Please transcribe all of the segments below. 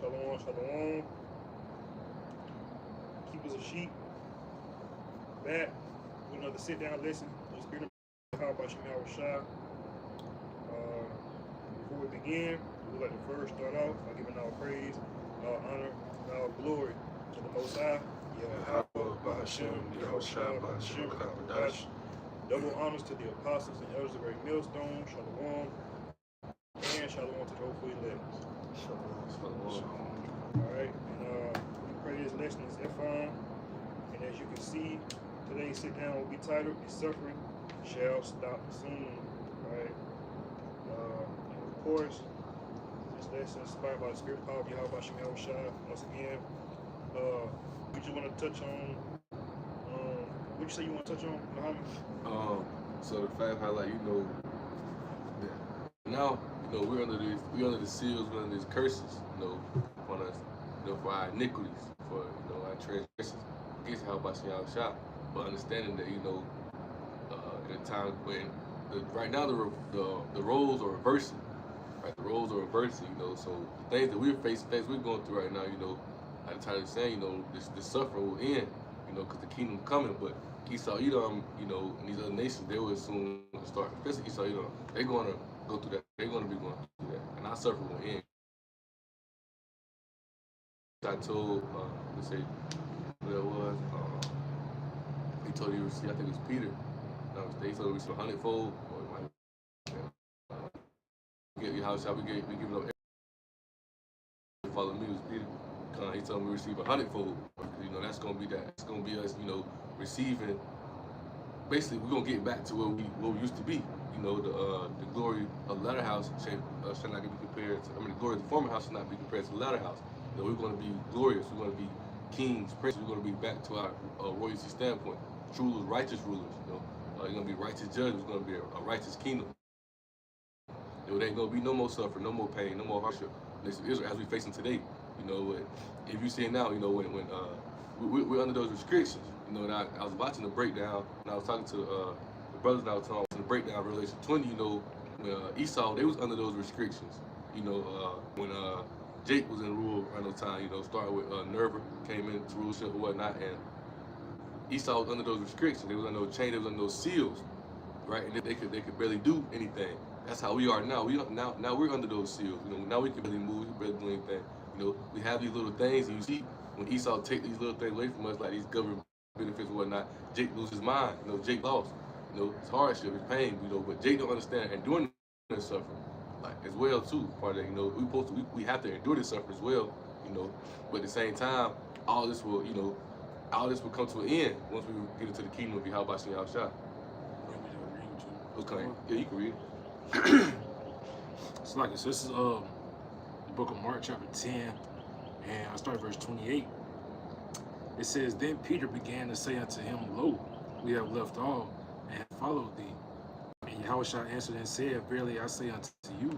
Shalom, shalom. Keepers of sheep, back with another sit down lesson. The spirit of how about Shemar Rashad. Before we begin, we would like to first start off by giving our praise, our honor, and our glory to the Most High. Yahweh, Bahashem, Yahushua, Bahashem, Kabadash. Double honors to the apostles and elders of Great Millstone. Shalom. And shalom to the hopeful elect. Shalom. Alright, and we pray this lesson is Ephon. And as you can see, today's sit down will be titled, "The Suffering Shall Stop Soon." Right? And of course, this lesson is inspired by the spirit power of Yahweh Shemar Shah. Once again, we just want to touch on, what you say you want to touch on, Muhammad? So the fact how, like, that now, we're under the seals, we're under these curses, on us, for our iniquities, for our transgressions against Yahweh Shah. But understanding that, in a time when right now the roles are reversing, right? The roles are reversing, so the things that we're facing, things we're going through right now, like the title is saying, this suffering will end, because the kingdom coming. But Esau, Edom, and these other nations, they will soon start, especially Esau, Edom, they're going to go through that. They're going to be going through that, and our suffering will end. I told, let's say, what it was, he told you, I think it was Peter. They told we receive 100-fold, or it might get your house. We give it up. Follow me was Peter. He told me we receive 100-fold. That's gonna be that. It's gonna be us, receiving. Basically, we're gonna get back to where we used to be. The glory of the latter house shall not be compared to. The glory of the former house shall not be compared to the latter house. We're gonna be glorious. We're gonna be kings, princes. We're gonna be back to our royalty standpoint. Rulers, righteous rulers. You're gonna be righteous judges. It's gonna be a righteous kingdom. There ain't gonna be no more suffering, no more pain, no more hardship. As we facing today, if you see it now, when we're under those restrictions. And I was watching the breakdown, and I was talking to the brothers, and I was talking the breakdown of Revelation 20. When Esau, they was under those restrictions. When Jake was in rule around those time, started with Nerva, came into rulership or whatnot, and Esau was under those restrictions. They was under those chains, they was under those seals, right? And they could barely do anything. That's how we are now. Now we're under those seals. Now we can barely move, we can barely do anything. We have these little things, and you see when Esau take these little things away from us, like these government benefits and whatnot, Jake loses his mind. Jake lost. It's hardship, it's pain. But Jake don't understand enduring this suffering, like as well too. Part of that, we have to endure this suffering as well. But at the same time, all this will come to an end once we get into the kingdom of Yahweh Shah. Okay, yeah, you can read it. It's like this. This is the book of Mark, chapter 10, and I start verse 28. It says, "Then Peter began to say unto him, Lo, we have left all and have followed thee. And Yahushua answered and said, Verily I say unto you,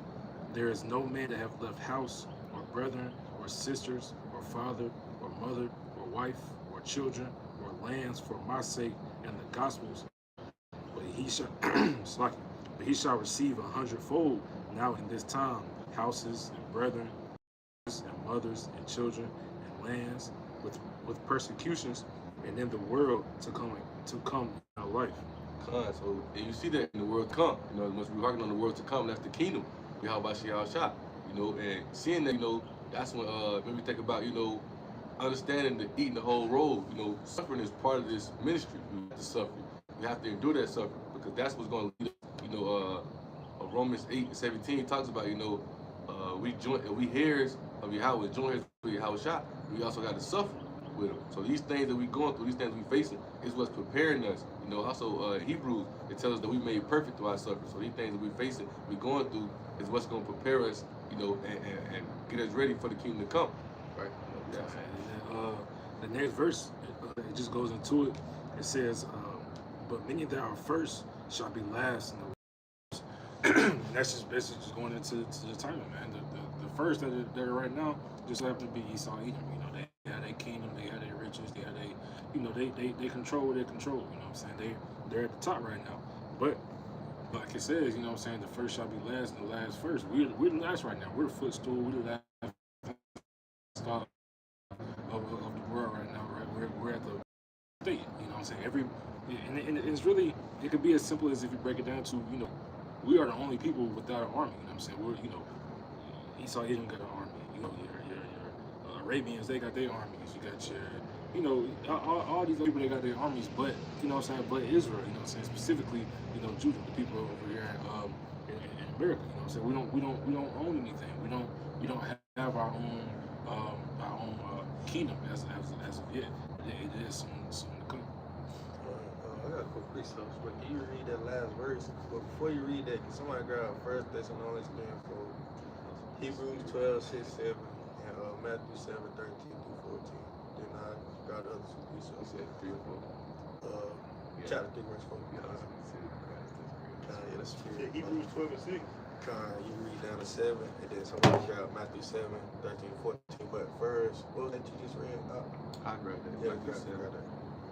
there is no man that hath left house, or brethren, or sisters, or father, or mother, or wife, or children, or lands for my sake and the gospel's, but he shall receive 100-fold now in this time, houses and brethren, and mothers and children and lands with persecutions, and in the world to come in life." So you see that in the world to come, once we're working on the world to come, that's the kingdom, Yahweh Shah. And seeing that, that's when when we think about, understanding the eating the whole road. Suffering is part of this ministry. We have to suffer. We have to endure that suffering, because that's what's going to lead us. Romans 8:17 talks about, we heirs of Yahweh, joint heirs with Yahweh Shah. We also got to suffer with him. So these things that we going through, these things we facing, is what's preparing us. Also Hebrews, it tells us that we made perfect through our suffering. So these things that we facing, we going through, is what's going to prepare us, and get us ready for the kingdom to come, right? Yeah. And then, the next verse, it just goes into it. It says, "But many that are first shall be last in the That's just basically just going into the title, man. The first that are right now just happen to be Esau, Edom. They had their kingdom, they had their riches, they had they control what they control. What I'm saying? They're at the top right now. But like it says, the first shall be last and the last first. We're the last right now. We're the footstool. We're the last of the world right now, right? We're at the state, you know what I'm saying? And it's really, it could be as simple as if you break it down to, you know, we are the only people without an army, you know what I'm saying? We're, you know, Esau Edom got an army, you know, your Arabians, they got their armies, you got your, you know, all these other people, they got their armies, but, you know what I'm saying, but Israel, you know what I'm saying, specifically, you know, Judah, the people over here in America, you know what I'm saying, we don't own anything, we don't have our own kingdom as of yet. It is soon to come. I got a quick question, but can you read that last verse? But before you read that, can somebody grab 1 Thessalonians 4, Hebrews 12:6-7, and Matthew 7:13-14. Then I got the other two resources. Okay, 3 or 4. Chapter 3, verse 4. Yeah, Yeah, that's Yeah, spirit. Hebrews 12:6. You read down to 7, and then somebody grab Matthew 7:13-14. But first, what was that you just read? I grabbed that. Yeah, Matthew grab 7. that.